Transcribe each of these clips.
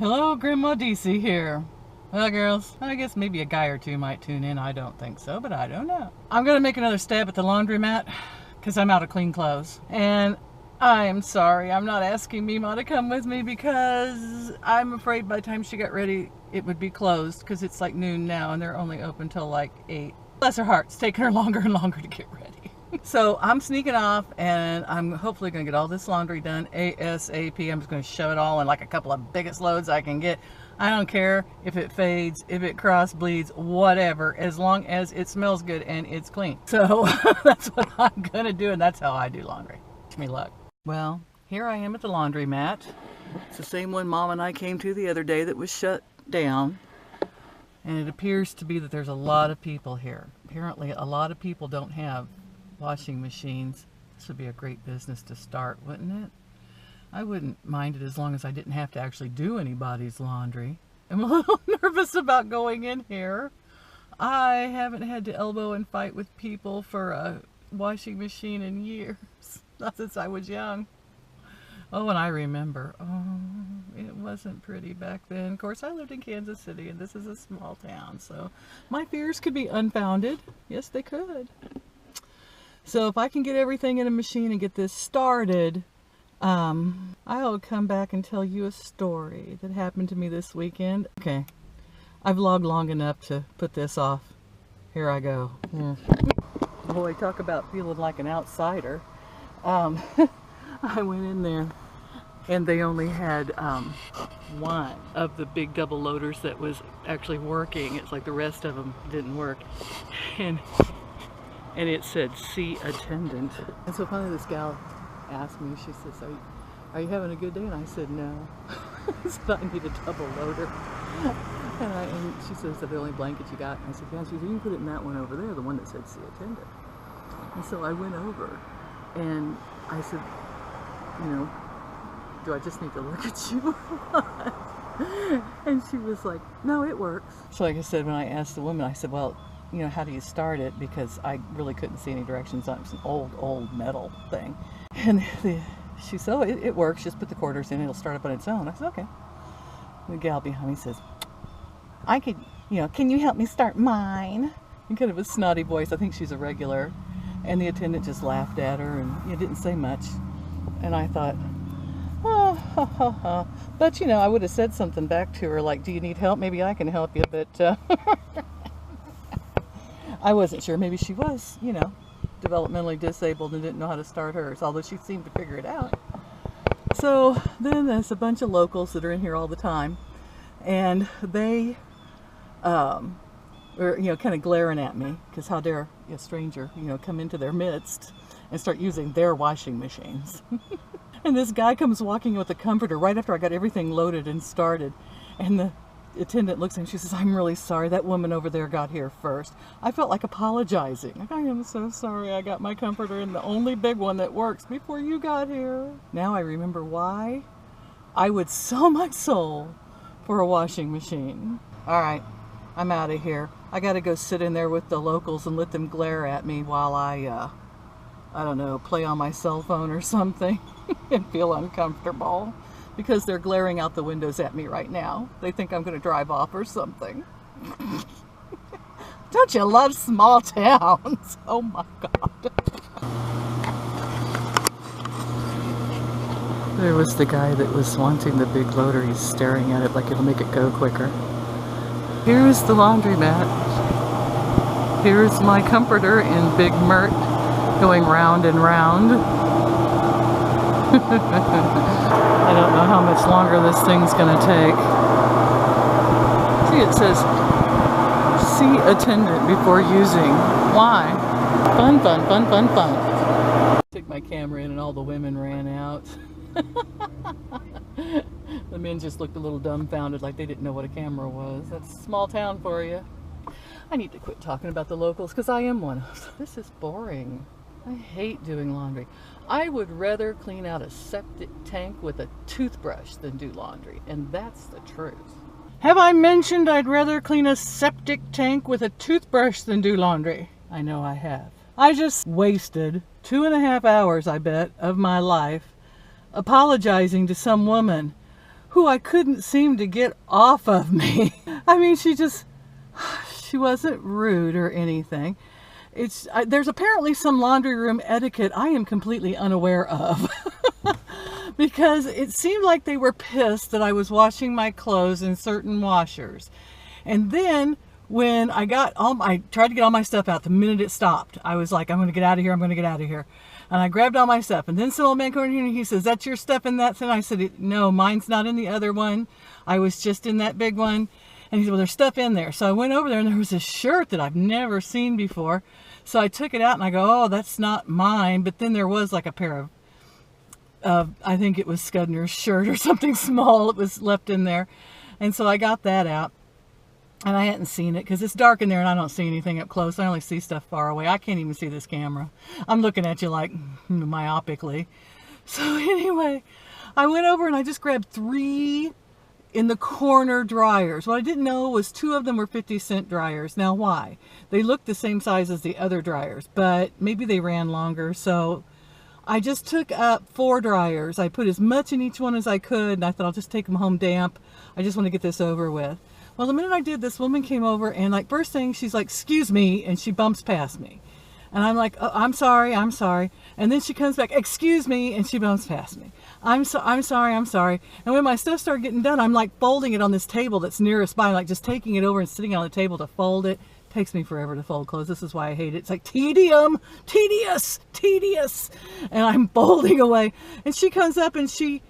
Hello, Grandma DC here. Well, girls, I guess maybe a guy or two might tune in. I don't think so, but I don't know. I'm going to make another stab at the laundromat because I'm out of clean clothes. And I'm sorry, I'm not asking Mima to come with me because I'm afraid by the time she got ready, it would be closed because it's like noon now and they're only open till like 8. Bless her heart, it's taking her longer and longer to get ready. So I'm sneaking off and I'm hopefully going to get all this laundry done ASAP. I'm just going to shove it all in like a couple of biggest loads I can get. I don't care if it fades, if it cross bleeds, whatever, as long as it smells good and it's clean. So that's what I'm going to do, and that's how I do laundry. Wish me luck. Well, here I am at the laundromat. It's the same one Mom and I came to the other day that was shut down. And it appears to be that there's a lot of people here. Apparently a lot of people don't have washing machines. This would be a great business to start, wouldn't it? I wouldn't mind it as long as I didn't have to actually do anybody's laundry. I'm a little nervous about going in here. I haven't had to elbow and fight with people for a washing machine in years. Not since I was young. Oh, and I remember. Oh, it wasn't pretty back then. Of course, I lived in Kansas City, and this is a small town, so my fears could be unfounded. Yes, they could. So if I can get everything in a machine and get this started, I'll come back and tell you a story that happened to me this weekend. Okay, I've vlogged long enough to put this off. Here I go. Boy, talk about feeling like an outsider. I went in there and they only had one of the big double loaders that was actually working. It's like the rest of them didn't work. And it said, "See attendant." And so finally this gal asked me, she says, are you having a good day? And I said, no. I said, I need a double loader. And she says, "Is that the only blanket you got?" And I said, yeah. She said, "You can put it in that one over there, the one that said see attendant." And so I went over and I said, you know, do I just need to look at you? And she was like, no, it works. So like I said, when I asked the woman, I said, well, you know, how do you start it? Because I really couldn't see any directions on it. It was an old metal thing. And she said, oh, it works. Just put the quarters in, it'll start up on its own. I said, okay. And the gal behind me says, I could, you know, can you help me start mine? In kind of a snotty voice. I think she's a regular. And the attendant just laughed at her and didn't say much. And I thought, oh, ha, ha, ha. But, you know, I would have said something back to her like, do you need help? Maybe I can help you. But I wasn't sure. Maybe she was, you know, developmentally disabled and didn't know how to start hers, although she seemed to figure it out. So then there's a bunch of locals that are in here all the time. And they were, you know, kind of glaring at me because how dare a stranger, you know, come into their midst and start using their washing machines. And this guy comes walking with a comforter right after I got everything loaded and started. And the attendant looks at him, she says, I'm really sorry, that woman over there got here first. I felt like apologizing. Like, I am so sorry I got my comforter in the only big one that works before you got here. Now I remember why I would sell my soul for a washing machine. All right, I'm out of here. I got to go sit in there with the locals and let them glare at me while I don't know, play on my cell phone or something and feel uncomfortable because they're glaring out the windows at me right now. They think I'm going to drive off or something. Don't you love small towns? Oh my God. There was the guy that was wanting the big loader. He's staring at it like it'll make it go quicker. Here's the laundromat. Here's my comforter in big Mert going round and round. I don't know how much longer this thing's gonna take. See, it says, see attendant before using. Why? Fun, fun, fun, fun, fun. I took my camera in and all the women ran out. The men just looked a little dumbfounded like they didn't know what a camera was. That's a small town for you. I need to quit talking about the locals because I am one of them. This is boring. I hate doing laundry. I would rather clean out a septic tank with a toothbrush than do laundry, and that's the truth. Have I mentioned I'd rather clean a septic tank with a toothbrush than do laundry? I know I have. I just wasted 2.5 hours, I bet, of my life apologizing to some woman who I couldn't seem to get off of me. I mean, she wasn't rude or anything. There's apparently some laundry room etiquette I am completely unaware of. Because it seemed like they were pissed that I was washing my clothes in certain washers. And then when I tried to get all my stuff out the minute it stopped. I was like, I'm going to get out of here. I'm going to get out of here. And I grabbed all my stuff. And then some old man came in here and he says, that's your stuff in that thing? I said, no, mine's not in the other one. I was just in that big one. And he said, well, there's stuff in there. So I went over there and there was a shirt that I've never seen before. So I took it out and I go, oh, that's not mine. But then there was like a pair of I think it was Scudner's shirt or something small. It was left in there. And so I got that out. And I hadn't seen it because it's dark in there and I don't see anything up close. I only see stuff far away. I can't even see this camera. I'm looking at you like myopically. So anyway, I went over and I just grabbed 3 in the corner dryers. What I didn't know was 2 of them were 50-cent dryers. Now why? They looked the same size as the other dryers, but maybe they ran longer. So I just took up 4 dryers. I put as much in each one as I could, and I thought I'll just take them home damp. I just want to get this over with. Well, the minute I did, this woman came over, and like first thing, she's like, excuse me, and she bumps past me. And I'm like, oh, I'm sorry. And then she comes back, excuse me, and she bumps past me. I'm sorry. And when my stuff started getting done, I'm like folding it on this table that's nearest by, like just taking it over and sitting on the table to fold it. Takes me forever to fold clothes. This is why I hate it. It's like tedious. And I'm folding away. And she comes up and she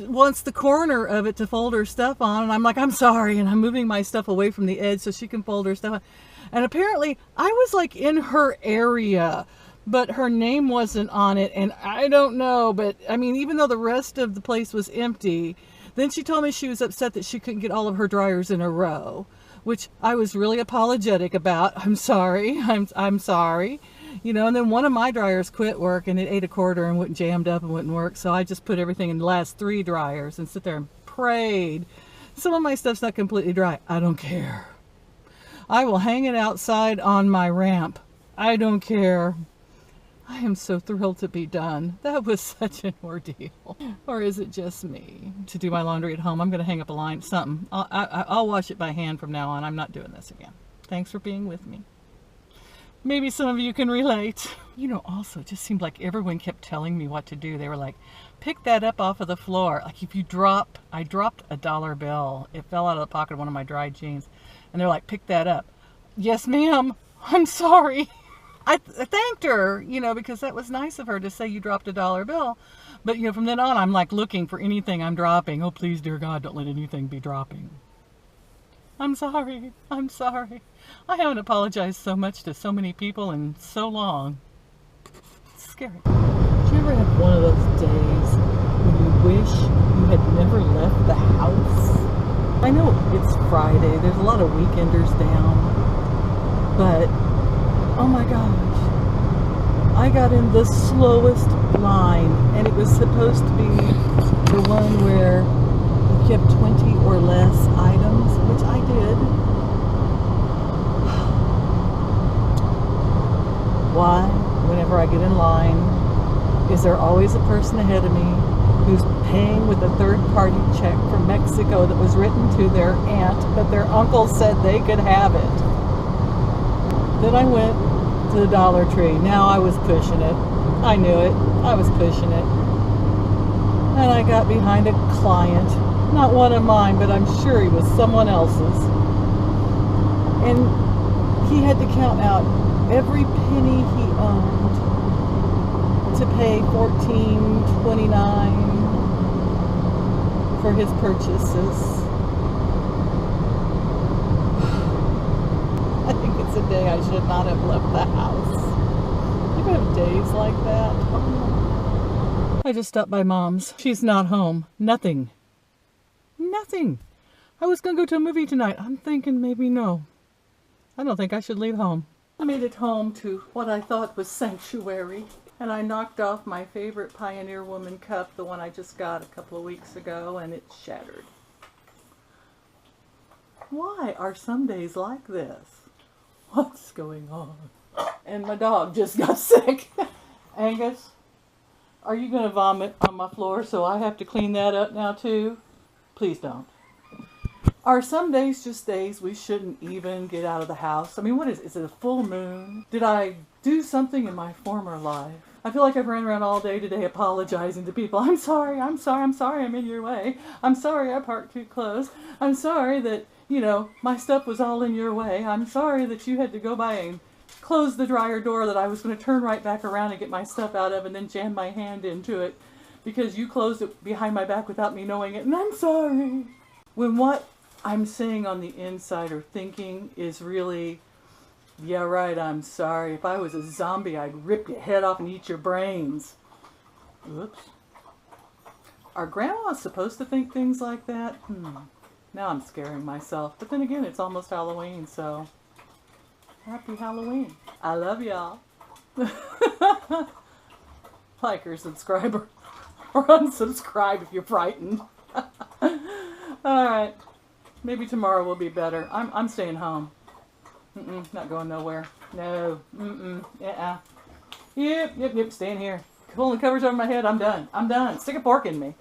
wants the corner of it to fold her stuff on. And I'm like, I'm sorry. And I'm moving my stuff away from the edge so she can fold her stuff on. And apparently I was like in her area, but her name wasn't on it. And I don't know, but I mean, even though the rest of the place was empty, then she told me she was upset that she couldn't get all of her dryers in a row, which I was really apologetic about. I'm sorry. I'm sorry. You know, and then one of my dryers quit work and it ate a quarter and wouldn't jammed up and wouldn't work. So I just put everything in the last 3 dryers and sit there and prayed. Some of my stuff's not completely dry. I don't care. I will hang it outside on my ramp. I don't care. I am so thrilled to be done. That was such an ordeal. Or is it just me? To do my laundry at home, I'm going to hang up a line, something. I'll wash it by hand from now on. I'm not doing this again. Thanks for being with me. Maybe some of you can relate. You know, also, it just seemed like everyone kept telling me what to do. They were like, pick that up off of the floor. Like if you I dropped a dollar bill. It fell out of the pocket of one of my dried jeans. And they're like, pick that up. Yes, ma'am. I'm sorry. I thanked her, you know, because that was nice of her to say you dropped a dollar bill. But, you know, from then on, I'm like looking for anything I'm dropping. Oh, please, dear God, don't let anything be dropping. I'm sorry. I haven't apologized so much to so many people in so long. It's scary. Do you ever have one of those days when you wish you had never left the house? I know it's Friday. There's a lot of weekenders down. But oh my gosh, I got in the slowest line, and it was supposed to be the one where you kept 20 or less items, which I did. Why, whenever I get in line, is there always a person ahead of me who's paying with a third-party check from Mexico that was written to their aunt, but their uncle said they could have it? Then I went to the Dollar Tree. Now I was pushing it. I knew it. I was pushing it. And I got behind a client. Not one of mine, but I'm sure he was someone else's. And he had to count out every penny he owned to pay $14.29 for his purchases. I think it's a day I should not have left the house. You have days like that. I just stopped by Mom's. She's not home. Nothing. I was going to go to a movie tonight. I'm thinking maybe no. I don't think I should leave home. I made it home to what I thought was sanctuary. And I knocked off my favorite Pioneer Woman cup, the one I just got a couple of weeks ago, and it shattered. Why are some days like this? What's going on? And my dog just got sick. Angus, are you going to vomit on my floor so I have to clean that up now too? Please don't. Are some days just days we shouldn't even get out of the house? I mean, what is it a full moon? Did I do something in my former life? I feel like I've ran around all day today apologizing to people. I'm sorry I'm in your way. I'm sorry I parked too close. I'm sorry that, you know, my stuff was all in your way. I'm sorry that you had to go by and close the dryer door that I was going to turn right back around and get my stuff out of and then jam my hand into it because you closed it behind my back without me knowing it. And I'm sorry. When what I'm saying on the inside or thinking is really, yeah, right, I'm sorry. If I was a zombie, I'd rip your head off and eat your brains. Oops. Are grandmas supposed to think things like that? Now I'm scaring myself. But then again, it's almost Halloween, so happy Halloween. I love y'all. Like or subscribe or unsubscribe if you're frightened. Alright. Maybe tomorrow will be better. I'm staying home. Not going nowhere. No. Yep, staying here. Pulling the covers over my head. I'm done. Stick a fork in me.